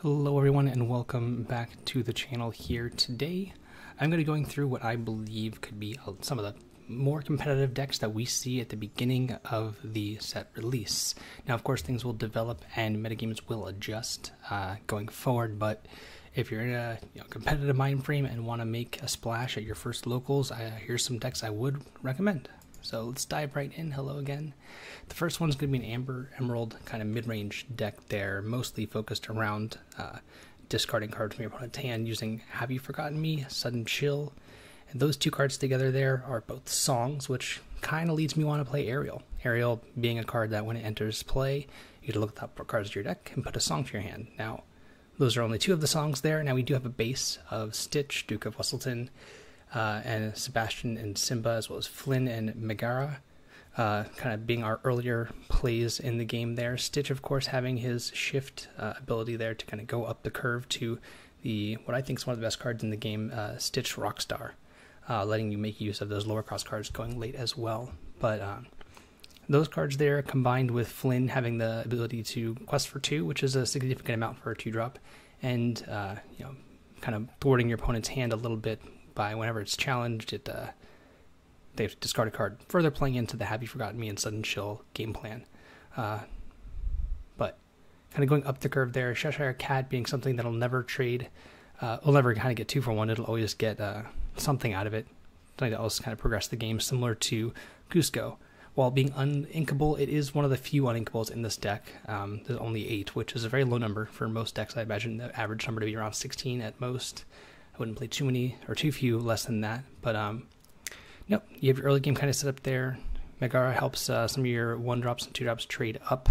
Hello everyone and welcome back to the channel here. Today I'm going to be going through what I believe could be some of the more competitive decks that we see at the beginning of the set release. Now of course things will develop and metagames will adjust going forward, but if you're in a competitive mind frame and want to make a splash at your first locals, here's some decks I would recommend. So let's dive right in. Hello again. The first one's going to be an Amber Emerald kind of mid-range deck there, mostly focused around discarding cards from your opponent's hand using Have You Forgotten Me, Sudden Chill. And those two cards together there are both songs, which kind of leads me to want to play Ariel. Ariel being a card that when it enters play, you get to look at the top 4 cards of your deck and put a song to your hand. Now, those are only 2 of the songs there. Now we do have a base of Stitch, Duke of Whistleton, and Sebastian and Simba, as well as Flynn and Megara, kind of being our earlier plays in the game there. Stitch, of course, having his shift ability there to kind of go up the curve to what I think is one of the best cards in the game, Stitch Rockstar, letting you make use of those lower cost cards going late as well. But those cards there, combined with Flynn having the ability to quest for 2, which is a significant amount for a 2-drop, and kind of thwarting your opponent's hand a little bit by whenever it's challenged, they have to discard a card, further playing into the Have You Forgotten Me and Sudden Chill game plan. But kind of going up the curve there, Cheshire Cat being something that'll never trade, will never kind of get 2 for 1, it'll always get something out of it, something that else kind of progress the game, similar to Cusco. While being uninkable, it is one of the few uninkables in this deck. There's only 8, which is a very low number for most decks. I imagine the average number to be around 16 at most. I wouldn't play too many or too few less than that, but nope, you have your early game kind of set up there. Megara helps some of your 1-drops and 2-drops trade up,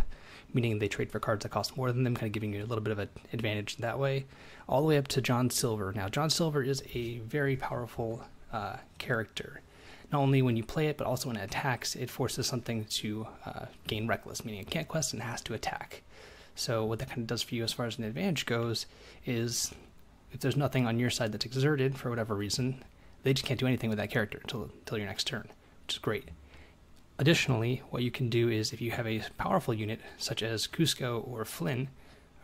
meaning they trade for cards that cost more than them, kind of giving you a little bit of an advantage that way, all the way up to John Silver. Now, John Silver is a very powerful character. Not only when you play it, but also when it attacks, it forces something to gain Reckless, meaning it can't quest and has to attack. So what that kind of does for you as far as an advantage goes is, if there's nothing on your side that's exerted for whatever reason, they just can't do anything with that character until your next turn, which is great. Additionally, what you can do is if you have a powerful unit, such as Cusco or Flynn,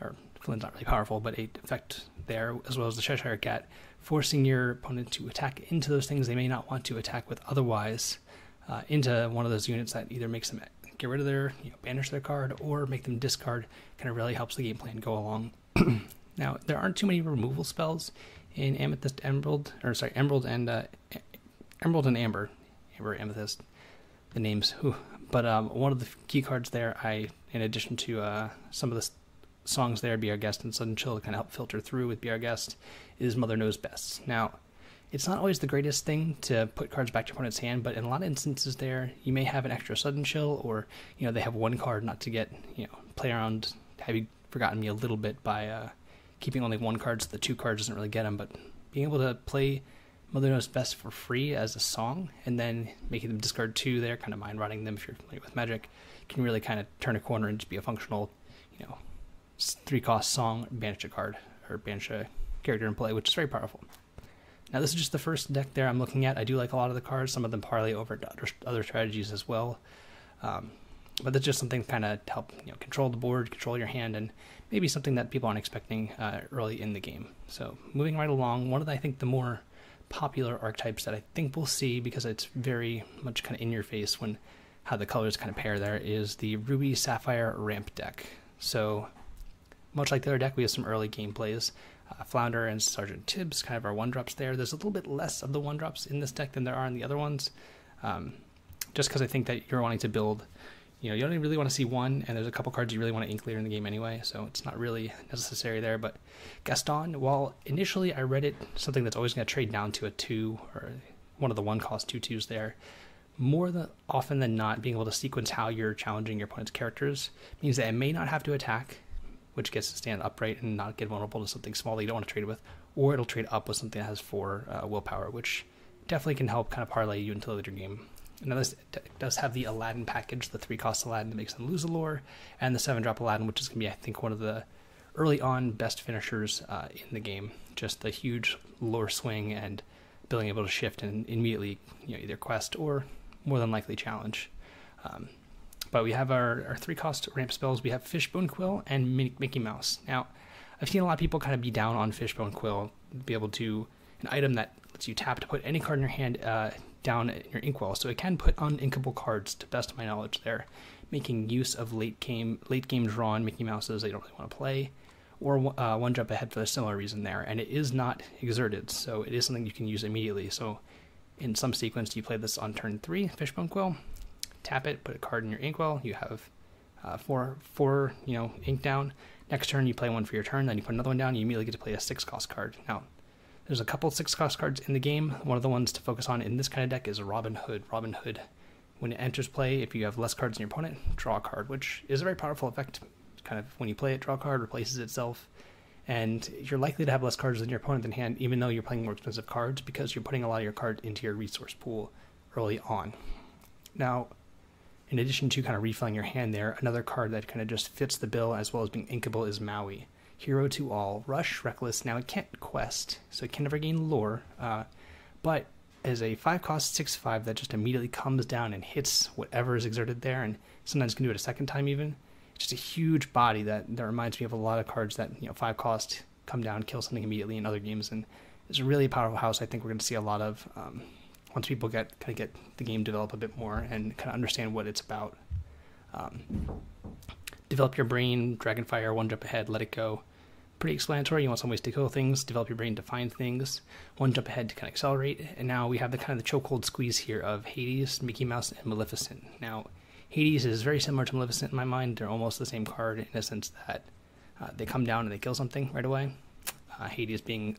or Flynn's not really powerful, but a effect there, as well as the Cheshire Cat, forcing your opponent to attack into those things they may not want to attack with otherwise, into one of those units that either makes them get rid of their, banish their card, or make them discard, kind of really helps the game plan go along. Now, there aren't too many removal spells in Amethyst, Emerald and Amber, Amethyst, the names. But one of the key cards there, in addition to some of the songs there, Be Our Guest and Sudden Chill, to kind of help filter through with Be Our Guest, is Mother Knows Best. Now, it's not always the greatest thing to put cards back to your opponent's hand, but in a lot of instances there, you may have an extra Sudden Chill, or they have one card not to get, play around, Have You Forgotten Me a little bit by keeping only 1 card, so the 2 cards doesn't really get them, but being able to play Mother Knows Best for free as a song, and then making them discard 2 there, kind of mind-rotting them if you're familiar with Magic, can really kind of turn a corner and just be a functional, 3-cost song, banish a card, or banish a character in play, which is very powerful. Now this is just the first deck there I'm looking at. I do like a lot of the cards, some of them parlay over to other strategies as well. But that's just something to kind of help control the board, control your hand, and maybe something that people aren't expecting early in the game. So moving right along, one of I think the more popular archetypes that I think we'll see, because it's very much kind of in your face when how the colors kind of pair there, is the Ruby Sapphire ramp deck. So much like the other deck, we have some early game plays. Flounder and Sergeant Tibbs kind of are 1-drops there. There's a little bit less of the 1-drops in this deck than there are in the other ones, just because I think that you're wanting to build. You don't really want to see 1, and there's a couple cards you really want to ink later in the game anyway, so it's not really necessary there. But Gaston, while initially I read it something that's always going to trade down to a 2, or one of the 1-cost 2/2s there, more often than not, being able to sequence how you're challenging your opponent's characters means that it may not have to attack, which gets to stand upright and not get vulnerable to something small that you don't want to trade with, or it'll trade up with something that has 4 willpower, which definitely can help kind of parlay you into the later game. Now this does have the Aladdin package, the 3-cost Aladdin that makes them lose a lore, and the 7-drop Aladdin, which is going to be, I think, one of the early on best finishers in the game. Just the huge lore swing and being able to shift and immediately either quest or more than likely challenge. But we have our 3-cost ramp spells. We have Fishbone Quill and Mickey Mouse. Now, I've seen a lot of people kind of be down on Fishbone Quill, be able to, an item that lets you tap to put any card in your hand down in your inkwell, so it can put uninkable cards, to best of my knowledge there, making use of late game drawn Mickey Mouses that you don't really want to play, or one jump ahead for a similar reason there, and it is not exerted, so it is something you can use immediately. So in some sequence, you play this on turn 3, Fishbone Quill, tap it, put a card in your inkwell, you have four ink down. Next turn, you play one for your turn, then you put another one down, you immediately get to play a 6-cost card. Now, there's a couple 6-cost cards in the game. One of the ones to focus on in this kind of deck is Robin Hood. Robin Hood, when it enters play, if you have less cards than your opponent, draw a card, which is a very powerful effect. Kind of when you play it, draw a card, replaces itself, and you're likely to have less cards than your opponent in hand, even though you're playing more expensive cards, because you're putting a lot of your cards into your resource pool early on. Now, in addition to kind of refilling your hand there, another card that kind of just fits the bill as well as being inkable is Maui. Hero to all, Rush, Reckless. Now it can't quest, so it can never gain lore, but as a 5-cost 6/5 that just immediately comes down and hits whatever is exerted there, and sometimes can do it a second time even. It's just a huge body that reminds me of a lot of cards that 5-cost come down, kill something immediately in other games, and it's a really powerful house. I think we're going to see a lot of once people get the game develop a bit more and kind of understand what it's about. Develop your brain, Dragonfire, one jump ahead, let it go. Pretty explanatory. You want some ways to kill things, develop your brain to find things, one jump ahead to kind of accelerate, and now we have the kind of the chokehold squeeze here of Hades, Mickey Mouse, and Maleficent. Now, Hades is very similar to Maleficent in my mind. They're almost the same card in a sense that they come down and they kill something right away. Hades being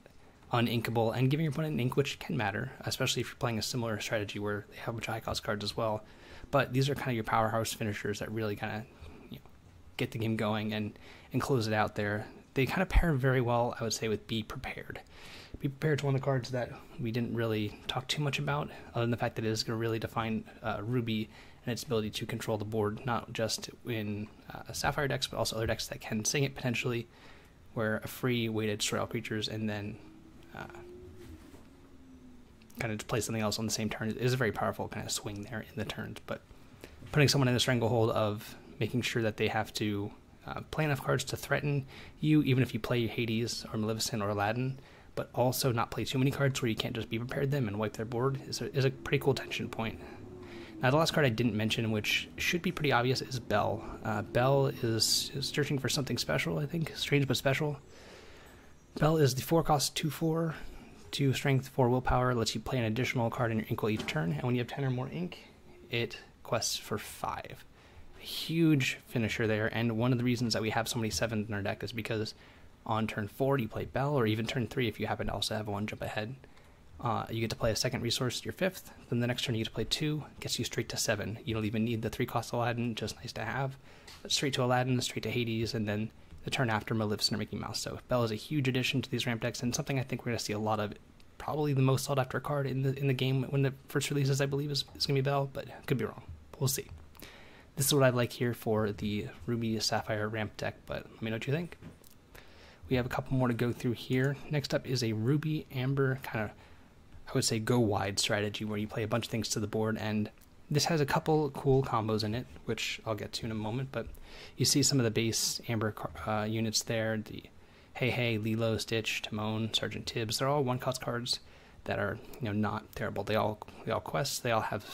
uninkable and giving your opponent an ink, which can matter, especially if you're playing a similar strategy where they have a bunch of high-cost cards as well. But these are kind of your powerhouse finishers that really kind of get the game going and close it out there. They kind of pair very well, I would say, with Be Prepared. Be Prepared is one of the cards that we didn't really talk too much about, other than the fact that it is going to really define Ruby and its ability to control the board, not just in Sapphire decks, but also other decks that can sing it potentially, where a free way to destroy all creatures and then kind of play something else on the same turn is a very powerful kind of swing there in the turns. But putting someone in the stranglehold of making sure that they have to play enough cards to threaten you, even if you play Hades or Maleficent or Aladdin, but also not play too many cards where you can't just be prepared them and wipe their board, is a pretty cool tension point. Now, the last card I didn't mention, which should be pretty obvious, is Belle. Belle is searching for something special, I think. Strange but special. Belle is the 4-cost 2/4, 2 strength, 4 willpower, lets you play an additional card in your inkwell each turn, and when you have 10 or more ink, it quests for 5. A huge finisher there, and one of the reasons that we have so many 7s in our deck is because on turn 4 you play Belle, or even turn 3 if you happen to also have one jump ahead. You get to play a second resource, your 5th, then the next turn you get to play 2, gets you straight to 7. You don't even need the 3-cost Aladdin, just nice to have. But straight to Aladdin, straight to Hades, and then the turn after Maleficent or Mickey Mouse. So Belle is a huge addition to these ramp decks, and something I think we're going to see a lot of. Probably the most sought after card in the game when it first releases, I believe, is going to be Belle, but could be wrong. But we'll see. This is what I like here for the Ruby Sapphire ramp deck, but let me know what you think. We have a couple more to go through here. Next up is a Ruby Amber kind of, I would say, go wide strategy where you play a bunch of things to the board, and this has a couple cool combos in it, which I'll get to in a moment, but you see some of the base Amber units there, the Hey Hey, Lilo, Stitch, Timon, Sergeant Tibbs. They're all 1-cost cards that are not terrible. They all quest. They all have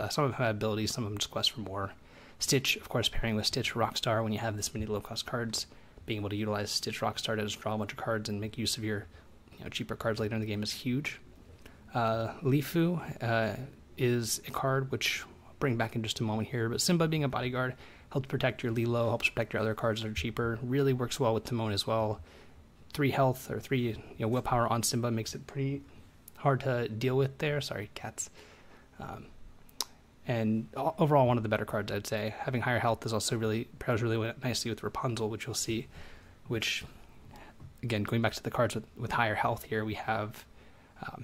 some of them have abilities, some of them just quest for more. Stitch, of course, pairing with Stitch Rockstar when you have this many low-cost cards, being able to utilize Stitch Rockstar to just draw a bunch of cards and make use of your cheaper cards later in the game is huge. Lifu is a card which I'll bring back in just a moment here, but Simba being a bodyguard helps protect your Lilo, helps protect your other cards that are cheaper. Really works well with Timon as well. 3 health or 3 willpower on Simba makes it pretty hard to deal with there. Sorry, cats. And overall, one of the better cards, I'd say. Having higher health is also pairs really nicely with Rapunzel, which you'll see. Which, again, going back to the cards with higher health here, we have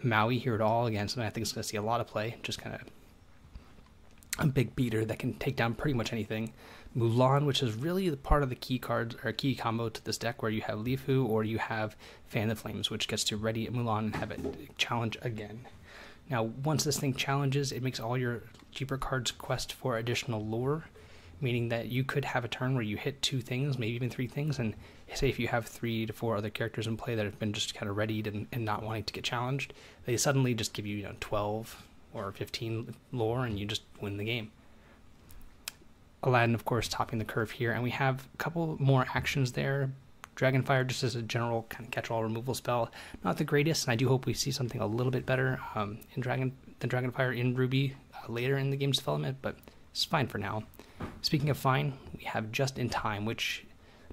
Maui here at all. Again, something I think is going to see a lot of play. Just kind of a big beater that can take down pretty much anything. Mulan, which is really the part of the key cards or key combo to this deck, where you have Lifu or you have Fan the Flames, which gets to ready Mulan and have it challenge again. Now, once this thing challenges, it makes all your cheaper cards quest for additional lore, meaning that you could have a turn where you hit 2 things, maybe even 3 things, and say if you have 3 to 4 other characters in play that have been just kind of readied and not wanting to get challenged, they suddenly just give you, 12 or 15 lore and you just win the game. Aladdin, of course, topping the curve here, and we have a couple more actions there. Dragonfire, just as a general kind of catch-all removal spell, not the greatest, and I do hope we see something a little bit better than Dragonfire in Ruby later in the game's development, but it's fine for now. Speaking of fine, we have Just in Time, which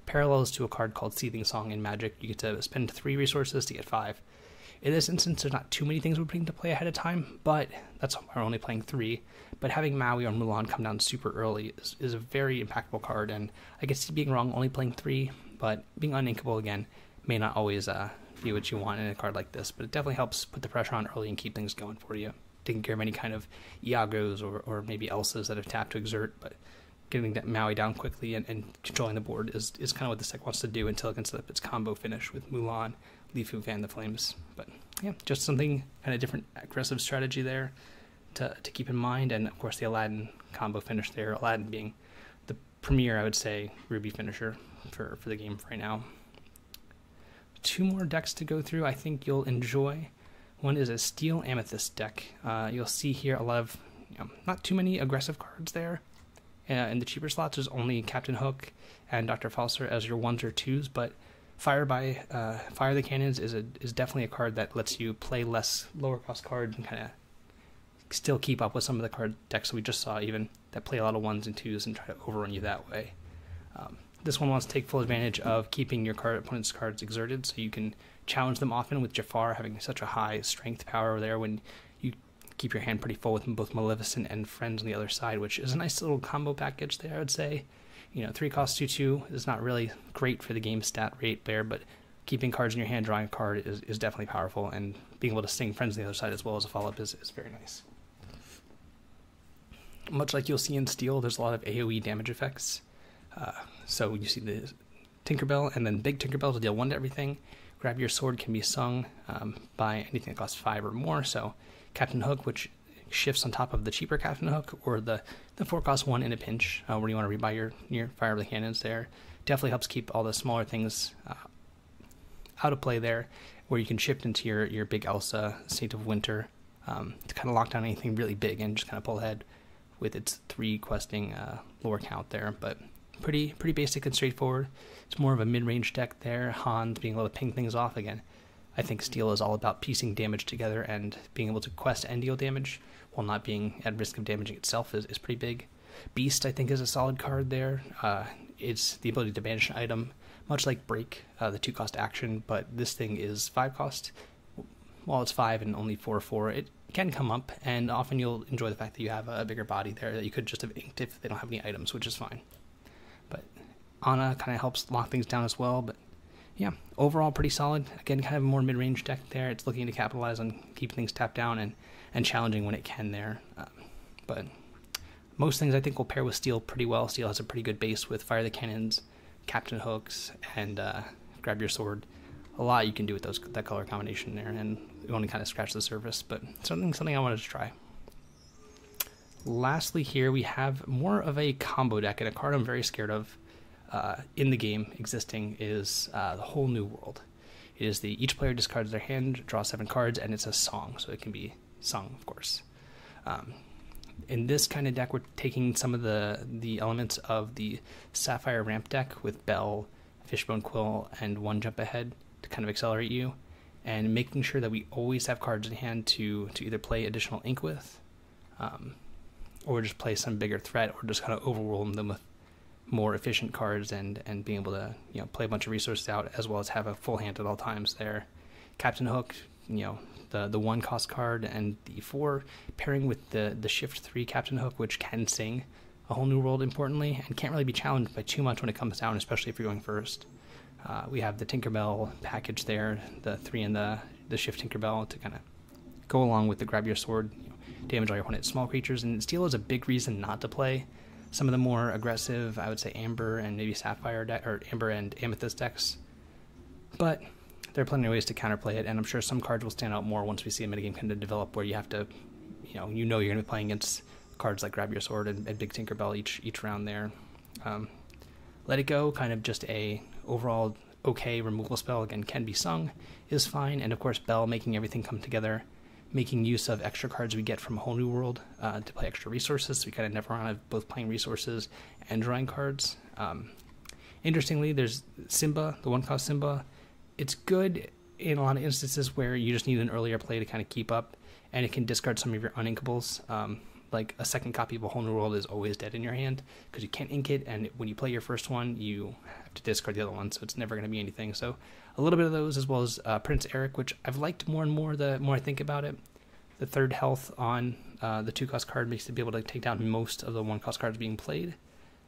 parallels to a card called Seething Song in Magic. You get to spend 3 resources to get 5. In this instance, there's not too many things we're putting into play ahead of time, but that's why we're only playing 3. But having Maui or Mulan come down super early is a very impactful card, and I guess being wrong, only playing 3, but being uninkable again may not always be what you want in a card like this, but it definitely helps put the pressure on early and keep things going for you. Taking care of any kind of Iagos or maybe Elsas that have tapped to exert, but getting that Maui down quickly and controlling the board is kind of what this deck wants to do until it can set up its combo finish with Mulan, Lifu, Fan the Flames. But yeah, just something kind of different aggressive strategy there to keep in mind, and of course the Aladdin combo finish there, Aladdin being the premier, I would say, Ruby finisher for the game right now. 2 more decks to go through I think you'll enjoy. One is a Steel Amethyst deck. You'll see here a lot of, not too many aggressive cards there. In the cheaper slots, there's only Captain Hook and Dr. Falser as your 1s or 2s, but Fire the Cannons is definitely a card that lets you play less lower cost cards and kind of still keep up with some of the card decks that we just saw, even that play a lot of 1s and 2s and try to overrun you that way. This one wants to take full advantage of keeping your opponent's cards exerted, so you can challenge them often with Jafar having such a high strength power there when you keep your hand pretty full with both Maleficent and Friends on the other side, which is a nice little combo package there, I would say. 3 cost 2/2 is not really great for the game stat rate there, but keeping cards in your hand, drawing a card is definitely powerful, and being able to sting Friends on the other side as well as a follow-up is very nice. Much like you'll see in Steel, there's a lot of AoE damage effects. So you see the Tinkerbell and then Big Tinkerbell to deal 1 to everything. Grab Your Sword can be sung by anything that costs 5 or more, so Captain Hook, which shifts on top of the cheaper Captain Hook, or the 4 cost 1 in a pinch, where you want to rebuy your Fire of the Cannons there. Definitely helps keep all the smaller things out of play there, where you can shift into your big Elsa, State of Winter, to kind of lock down anything really big and just kind of pull ahead with its 3 questing lore count there, but pretty basic and straightforward. It's more of a mid-range deck there. Hans being able to ping things off again. I think Steel is all about piecing damage together, and being able to quest and deal damage while not being at risk of damaging itself is pretty big. Beast, I think, is a solid card there. It's the ability to banish an item, much like Break, the 2 cost action, but this thing is 5 cost. While it's 5 and only 4/4, it can come up, and often you'll enjoy the fact that you have a bigger body there that you could just have inked if they don't have any items, which is fine. But Anna kind of helps lock things down as well, but yeah, overall pretty solid. Again, kind of a more mid-range deck there. It's looking to capitalize on keeping things tapped down and challenging when it can there. But most things I think will pair with Steel pretty well. Steel has a pretty good base with Fire the Cannons, Captain Hooks, and Grab Your Sword. A lot you can do with that color combination there, and we only kind of scratch the surface, but something I wanted to try. Lastly here, we have more of a combo deck, and a card I'm very scared of in the game existing is the Whole New World. It is each player discards their hand, draws 7 cards, and it's a song, so it can be sung, of course. In this kind of deck, we're taking some of the elements of the Sapphire ramp deck with Bell, Fishbone Quill, and 1 Jump Ahead to kind of accelerate you, and making sure that we always have cards in hand to either play additional ink with, or just play some bigger threat, or just kind of overwhelm them with more efficient cards and being able to play a bunch of resources out, as well as have a full hand at all times there. Captain Hook, the 1 cost card, and the 4 pairing with the Shift 3 Captain Hook, which can sing a Whole New World importantly, and can't really be challenged by too much when it comes down, especially if you're going first. We have the Tinkerbell package there, the 3 and the Shift Tinkerbell to kind of go along with the Grab Your Sword, damage all your opponent's small creatures, and Steel is a big reason not to play some of the more aggressive, I would say, Amber and maybe Sapphire or Amber and Amethyst decks. But there are plenty of ways to counterplay it, and I'm sure some cards will stand out more once we see a metagame kind of develop, where you have to, you're going to be playing against cards like Grab Your Sword and Big Tinkerbell each round there. Let It Go, kind of just a overall okay removal spell, again, can be sung, is fine. And of course, Bell making everything come together, making use of extra cards we get from a whole new world to play extra resources. So we kind of never run out of both playing resources and drawing cards. Interestingly, there's Simba, the 1-cost Simba. It's good in a lot of instances where you just need an earlier play to kind of keep up, and it can discard some of your uninkables. Like a second copy of a whole new world is always dead in your hand because you can't ink it, and when you play your first one, you have to discard the other one, so it's never going to be anything. So a little bit of those, as well as Prince Eric, which I've liked more and more the more I think about it. The 3rd health on the 2-cost card makes it be able to take down most of the 1-cost cards being played,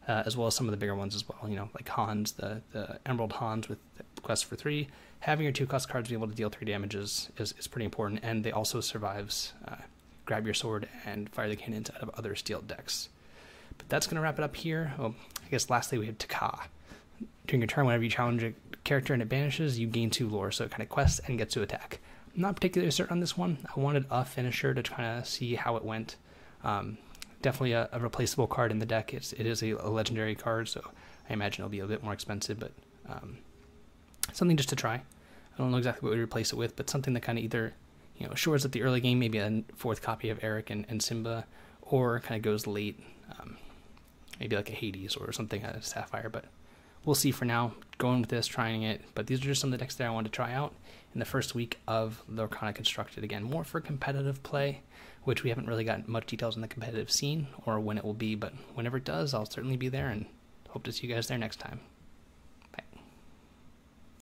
as well as some of the bigger ones as well. You know, like Hans, the Emerald Hans with Quest for 3. Having your 2-cost cards be able to deal 3 damage is pretty important, and they also survives Grab Your Sword and Fire the Cannons out of other steel decks. But that's going to wrap it up here. Oh, I guess lastly we have Taka. During your turn, whenever you challenge a character and it banishes, you gain 2 lore, so it kind of quests and gets to attack. I'm not particularly certain on this one. I wanted a finisher to kind of see how it went. Definitely a replaceable card in the deck. It is a legendary card, so I imagine it'll be a bit more expensive, but something just to try. I don't know exactly what we replace it with, but something that kind of either, you know, shores up the early game, maybe a 4th copy of Eric and Simba, or kind of goes late, maybe like a Hades or something, a Sapphire, but we'll see for now. Going with this, trying it, but these are just some of the decks that I wanted to try out in the first week of Lorcana Constructed. Again, more for competitive play, which we haven't really gotten much details on the competitive scene or when it will be, but whenever it does, I'll certainly be there, and hope to see you guys there next time.